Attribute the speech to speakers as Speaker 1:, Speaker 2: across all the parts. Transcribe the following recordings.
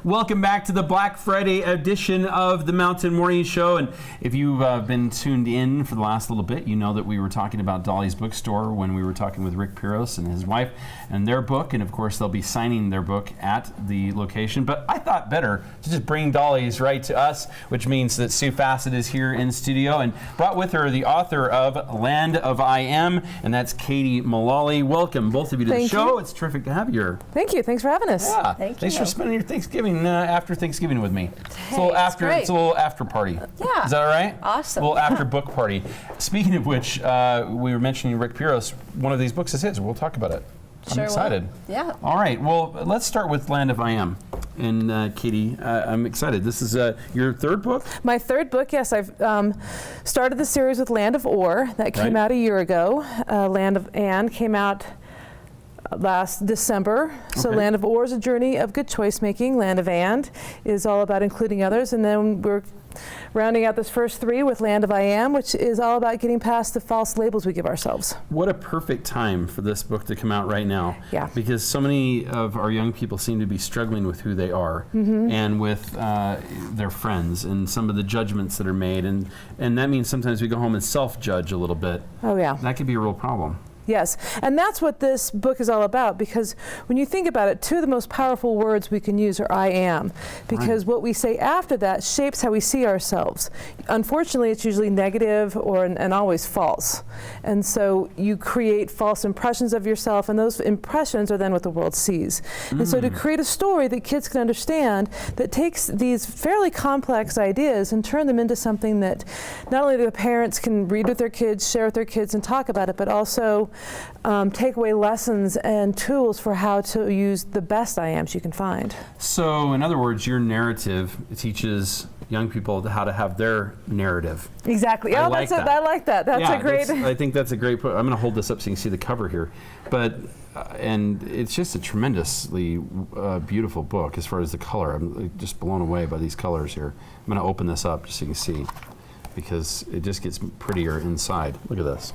Speaker 1: Welcome back to the Black Friday edition of the Mountain Morning Show. And if you've been tuned in for the last little bit, you know that we were talking about Dolly's Bookstore when we were talking with Rick Piros and his wife and their book. And of course, they'll be signing their book at the location. But I thought better to just bring Dolly's right to us, which means that Sue Fassett is here in studio and brought with her the author of Land of I Am, and that's Katie Mullaly. Welcome, both of you, to the show. It's terrific to have you here.
Speaker 2: Thank you. Thanks for having us.
Speaker 1: Yeah.
Speaker 2: Thanks
Speaker 1: for spending your Thanksgiving after Thanksgiving with me.
Speaker 2: Hey,
Speaker 1: it's a little after party.
Speaker 2: Yeah.
Speaker 1: Is that all right?
Speaker 2: Awesome.
Speaker 1: A little after book party. Speaking of which, we were mentioning Rick Piros. One of these books is his. We'll talk about it. I'm excited.
Speaker 2: Will. Yeah.
Speaker 1: All right. Well, let's start with Land of I Am. And Katie, I'm excited. This is your third book? My third book,
Speaker 2: yes. I've started the series with Land of Or. That came out a year ago. Land of And came out last December. So Land of Or is a journey of good choice making. Land of And is all about including others. And then we're rounding out this first three with Land of I Am, which is all about getting past the false labels we give ourselves.
Speaker 1: What a perfect time for this book to come out right now.
Speaker 2: Yeah.
Speaker 1: Because so many of our young people seem to be struggling with who they are and with their friends and some of the judgments that are made. And that means sometimes we go home and self-judge a little bit.
Speaker 2: Oh, yeah.
Speaker 1: That could be a real problem.
Speaker 2: Yes, and that's what this book is all about, because when you think about it, two of the most powerful words we can use are I am, because what we say after that shapes how we see ourselves. Unfortunately, it's usually negative and always false. And so you create false impressions of yourself, and those impressions are then what the world sees. And so to create a story that kids can understand that takes these fairly complex ideas and turn them into something that not only the parents can read with their kids, share with their kids, and talk about it, but also take away lessons and tools for how to use the best I ams you can find.
Speaker 1: So, in other words, your narrative teaches young people how to have their narrative.
Speaker 2: Exactly. I like that. That's a great.
Speaker 1: I think that's a great. I'm going to hold this up so you can see the cover here, but and it's just a tremendously beautiful book as far as the color. I'm just blown away by these colors here. I'm going to open this up just so you can see, because it just gets prettier inside. Look at this.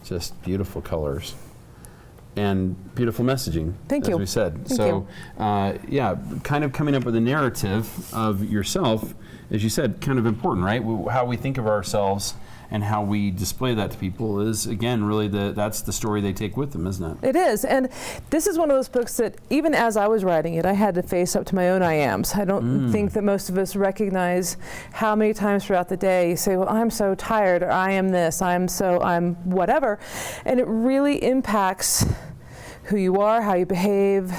Speaker 1: Just beautiful colors and beautiful messaging.
Speaker 2: Thank you.
Speaker 1: As we said. Yeah, kind of coming up with a narrative of yourself, as you said, kind of important, right? How we think of ourselves and how we display that to people is, again, really that's the story they take with them, isn't it?
Speaker 2: It is, and this is one of those books that even as I was writing it, I had to face up to my own I ams. I don't think that most of us recognize how many times throughout the day you say, well, I'm so tired, or I am this, I'm whatever, and it really impacts who you are, how you behave,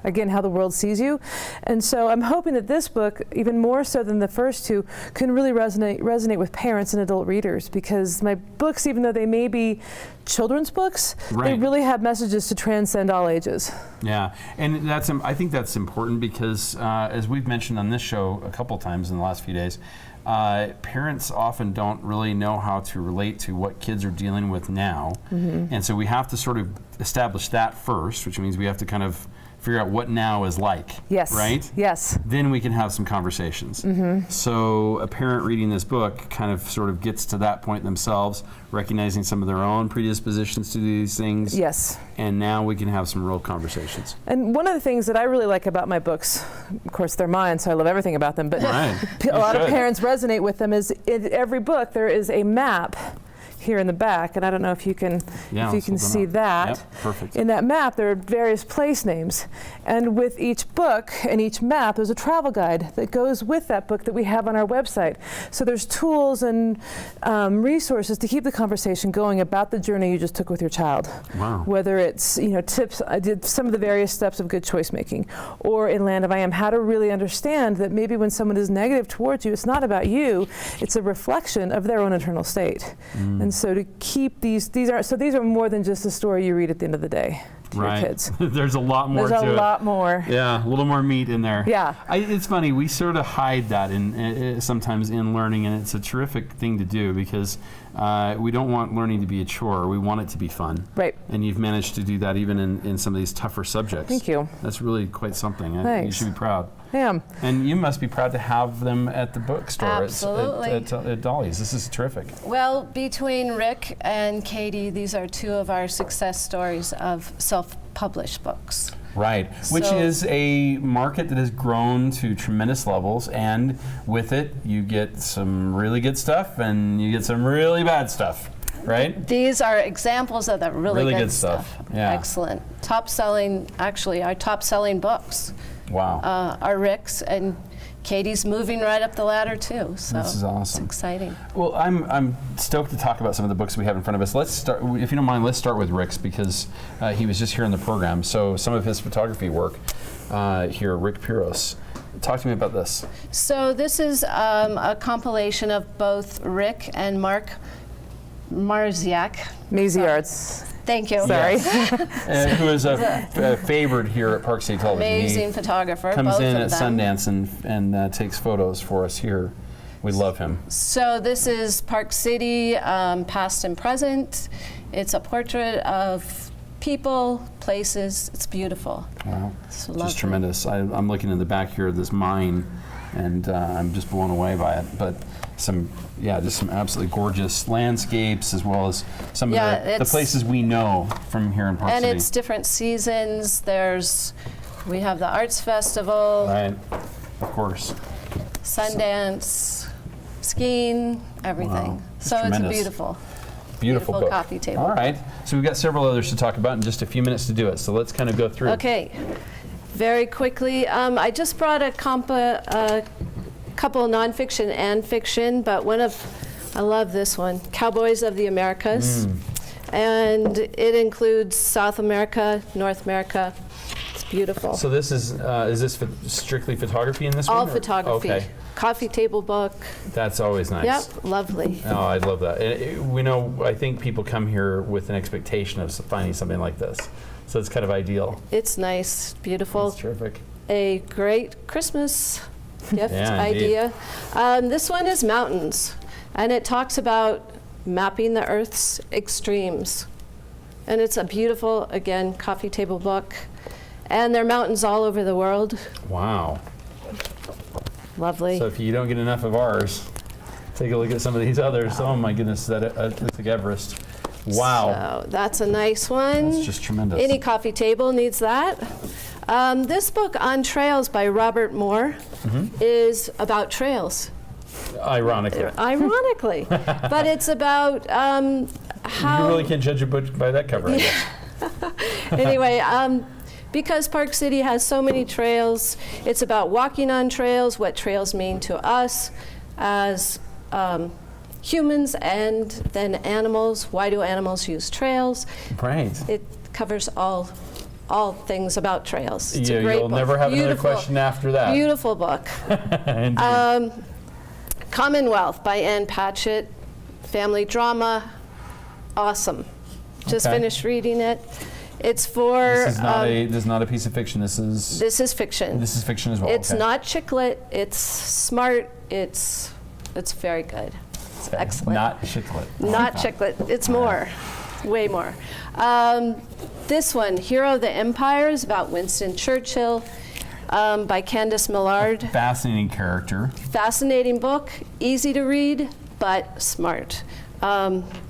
Speaker 2: again, how the world sees you. And so I'm hoping that this book, even more so than the first two, can really resonate with parents and adult readers, because my books, even though they may be children's books, they really have messages to transcend all ages.
Speaker 1: Yeah, and I think that's important because, as we've mentioned on this show a couple times in the last few days, parents often don't really know how to relate to what kids are dealing with now. And so we have to sort of establish that first, which means we have to kind of figure out what now is like.
Speaker 2: Yes.
Speaker 1: Right?
Speaker 2: Yes.
Speaker 1: Then we can have some conversations. So a parent reading this book kind of sort of gets to that point themselves, recognizing some of their own predispositions to these things.
Speaker 2: Yes.
Speaker 1: And now we can have some real conversations.
Speaker 2: And one of the things that I really like about my books, of course they're mine, so I love everything about them, but a lot of parents resonate with them, is in every book there is a map here in the back, and I don't know if you can see that.
Speaker 1: Yep, perfect.
Speaker 2: In that map there are various place names, and with each book and each map there's a travel guide that goes with that book that we have on our website. So there's tools and resources to keep the conversation going about the journey you just took with your child.
Speaker 1: Wow.
Speaker 2: Whether it's tips, I did some of the various steps of good choice making, or in Land of I Am, how to really understand that maybe when someone is negative towards you, it's not about you, it's a reflection of their own internal state. And so to keep these are more than just a story you read at the end of the day to your kids.
Speaker 1: There's a lot more to it.
Speaker 2: There's a lot more.
Speaker 1: Yeah, a little more meat in there.
Speaker 2: Yeah.
Speaker 1: It's funny, we sort of hide that sometimes in learning, and it's a terrific thing to do because we don't want learning to be a chore. We want it to be fun.
Speaker 2: Right.
Speaker 1: And you've managed to do that even in some of these tougher subjects.
Speaker 2: Thank you.
Speaker 1: That's really quite something.
Speaker 2: Thanks.
Speaker 1: You should be proud.
Speaker 2: I am.
Speaker 1: And you must be proud to have them at the bookstore.
Speaker 3: Absolutely.
Speaker 1: At Dolly's. This is terrific.
Speaker 3: Well, between Rick and Katie, these are two of our success stories of self-published books.
Speaker 1: Right, which
Speaker 3: So-
Speaker 1: is a market that has grown to tremendous levels, and with it, you get some really good stuff and you get some really bad stuff, right?
Speaker 3: These are examples of the really good stuff.
Speaker 1: Yeah.
Speaker 3: Excellent. Top selling, actually, our top selling books
Speaker 1: Wow.
Speaker 3: are Rick's, and Katie's moving right up the ladder too. So
Speaker 1: This is awesome.
Speaker 3: It's exciting.
Speaker 1: Well, I'm stoked to talk about some of the books we have in front of us. Let's start, if you don't mind, let's start with Rick's because he was just here in the program. So some of his photography work here, Rick Piros. Talk to me about this.
Speaker 3: So this is a compilation of both Rick and Mark Marziak.
Speaker 2: Maziards.
Speaker 3: Thank you.
Speaker 2: Sorry.
Speaker 1: Who is a favorite here at Park City Television.
Speaker 3: Amazing photographer.
Speaker 1: Comes
Speaker 3: both
Speaker 1: in
Speaker 3: of
Speaker 1: at
Speaker 3: them.
Speaker 1: Sundance and takes photos for us here. We love him.
Speaker 3: So this is Park City, past and present. It's a portrait of people, places. It's beautiful.
Speaker 1: Wow.
Speaker 3: It's
Speaker 1: Just
Speaker 3: lovely.
Speaker 1: tremendous. I'm looking in the back here of this mine, and I'm just blown away by it. But just some absolutely gorgeous landscapes, as well as some
Speaker 3: Yeah,
Speaker 1: of the
Speaker 3: it's-
Speaker 1: places we know from here in Park
Speaker 3: And
Speaker 1: City.
Speaker 3: it's different seasons. We have the Arts Festival,
Speaker 1: Right, of course.
Speaker 3: Sundance, skiing, everything.
Speaker 1: Wow.
Speaker 3: So it's
Speaker 1: Tremendous.
Speaker 3: beautiful.
Speaker 1: Beautiful book.
Speaker 3: coffee table.
Speaker 1: All right. So we've got several others to talk about in just a few minutes to do it. So let's kind of go through.
Speaker 3: Okay, very quickly. I just brought a couple of nonfiction and fiction, but I love this one, Cowboys of the Americas. And it includes South America, North America. It's beautiful.
Speaker 1: So this is this strictly photography in this one?
Speaker 3: All
Speaker 1: or-
Speaker 3: photography.
Speaker 1: Okay.
Speaker 3: Coffee table book.
Speaker 1: That's always nice.
Speaker 3: Yep, lovely.
Speaker 1: Oh, I love that. I think people come here with an expectation of finding something like this. So it's kind of ideal.
Speaker 3: It's nice, beautiful.
Speaker 1: That's terrific.
Speaker 3: A great Christmas gift
Speaker 1: Yeah, indeed.
Speaker 3: idea. This one is mountains, and it talks about mapping the Earth's extremes. And it's a beautiful, again, coffee table book. And there are mountains all over the world.
Speaker 1: Wow.
Speaker 3: Lovely.
Speaker 1: So if you don't get enough of ours, take a look at some of these others. Oh my goodness, that looks like Everest. Wow.
Speaker 3: So that's a nice one.
Speaker 1: That's just tremendous.
Speaker 3: Any coffee table needs that. This book, On Trails by Robert Moore, is about trails.
Speaker 1: Ironically.
Speaker 3: Ironically. But it's about how...
Speaker 1: You really can't judge a book by that cover, I guess.
Speaker 3: Anyway, because Park City has so many trails, it's about walking on trails, what trails mean to us as humans and then animals. Why do animals use trails?
Speaker 1: Right.
Speaker 3: It covers all things about trails. It's a
Speaker 1: Yeah,
Speaker 3: great
Speaker 1: you'll
Speaker 3: book.
Speaker 1: never have another
Speaker 3: Beautiful.
Speaker 1: question after that.
Speaker 3: Beautiful book.
Speaker 1: Indeed.
Speaker 3: Commonwealth by Ann Patchett. Family drama. Awesome. Just
Speaker 1: Okay.
Speaker 3: finished reading it. It's for...
Speaker 1: This is not a piece of fiction. This is
Speaker 3: fiction.
Speaker 1: this is fiction as well.
Speaker 3: It's
Speaker 1: okay.
Speaker 3: not chick lit. It's smart. It's very good. It's
Speaker 1: Okay.
Speaker 3: excellent.
Speaker 1: Not chiclet.
Speaker 3: Not chick lit. It's more. Way more. This one, Hero of the Empire, is about Winston Churchill by Candace Millard.
Speaker 1: Fascinating character.
Speaker 3: Fascinating book, easy to read, but smart.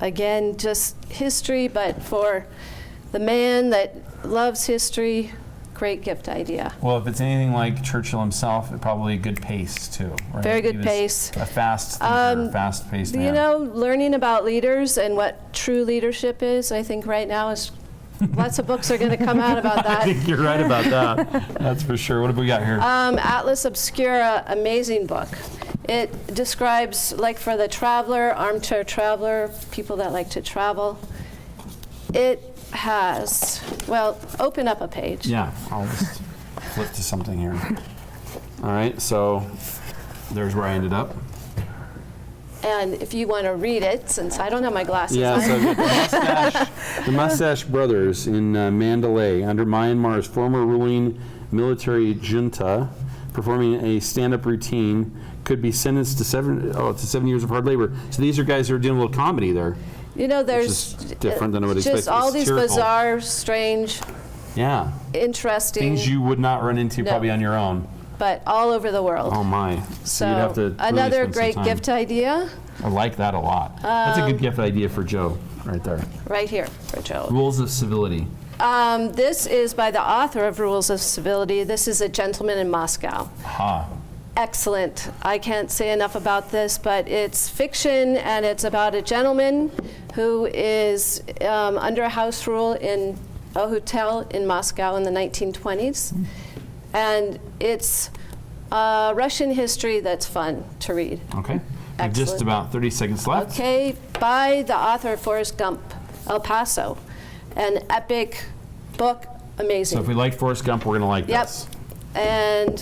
Speaker 3: Again, just history, but for the man that loves history, great gift idea.
Speaker 1: Well, if it's anything like Churchill himself, probably a good pace too. Right?
Speaker 3: Very good
Speaker 1: He was
Speaker 3: pace.
Speaker 1: A fast thinker, fast-paced man.
Speaker 3: You know, learning about leaders and what true leadership is, I think right now is lots of books are going to come out about
Speaker 1: I
Speaker 3: that.
Speaker 1: think you're right about that. That's for sure. What have we got here?
Speaker 3: Atlas Obscura, amazing book. It describes, like for the traveler, armchair traveler, people that like to travel. It has, well, open up a page.
Speaker 1: Yeah, I'll just flip to something here. All right, so there's where I ended up.
Speaker 3: And if you want to read it, since I don't have my glasses
Speaker 1: Yeah,
Speaker 3: on.
Speaker 1: so the Mustache Brothers in Mandalay, under Myanmar's former ruling military junta, performing a stand-up routine, could be sentenced to 7 years of hard labor. So these are guys who are doing a little comedy there.
Speaker 3: You know,
Speaker 1: Which
Speaker 3: there's
Speaker 1: is different than I would expect.
Speaker 3: just all
Speaker 1: It's
Speaker 3: these
Speaker 1: satirical.
Speaker 3: bizarre, strange,
Speaker 1: Yeah,
Speaker 3: interesting,
Speaker 1: things you would not run into
Speaker 3: No.
Speaker 1: probably on your own.
Speaker 3: but all over the world.
Speaker 1: Oh my! So you'd have to really
Speaker 3: another
Speaker 1: spend some
Speaker 3: great
Speaker 1: time.
Speaker 3: gift idea
Speaker 1: I like that a lot. That's a good gift idea for Joe, right there.
Speaker 3: right here for Joe.
Speaker 1: Rules of Civility.
Speaker 3: This is by the author of Rules of Civility. This is A Gentleman in Moscow.
Speaker 1: Ha.
Speaker 3: Excellent. I can't say enough about this, but it's fiction, and it's about a gentleman who is under a house rule in a hotel in Moscow in the 1920s. And it's Russian history that's fun to read.
Speaker 1: Okay. We have
Speaker 3: Excellent.
Speaker 1: just about 30 seconds left.
Speaker 3: Okay, by the author of Forrest Gump, El Paso. An epic book, amazing.
Speaker 1: So if we like Forrest Gump, we're going to like
Speaker 3: Yep.
Speaker 1: this.
Speaker 3: And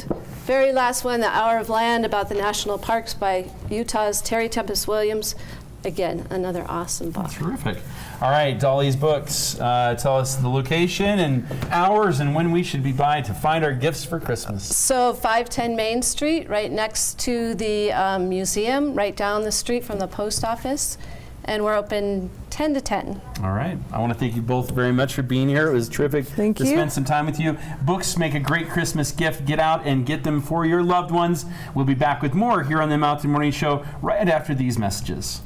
Speaker 3: very last one, The Hour of Land, about the national parks by Utah's Terry Tempest Williams. Again, another awesome book.
Speaker 1: Terrific. All right, Dolly's Books. Tell us the location and hours and when we should be by to find our gifts for Christmas.
Speaker 3: So 510 Main Street, right next to the museum, right down the street from the post office. And we're open 10 to 10.
Speaker 1: All right. I want to thank you both very much for being here. It was terrific
Speaker 2: Thank
Speaker 1: to
Speaker 2: you.
Speaker 1: spend some time with you. Books make a great Christmas gift. Get out and get them for your loved ones. We'll be back with more here on the Mountain Morning Show right after these messages.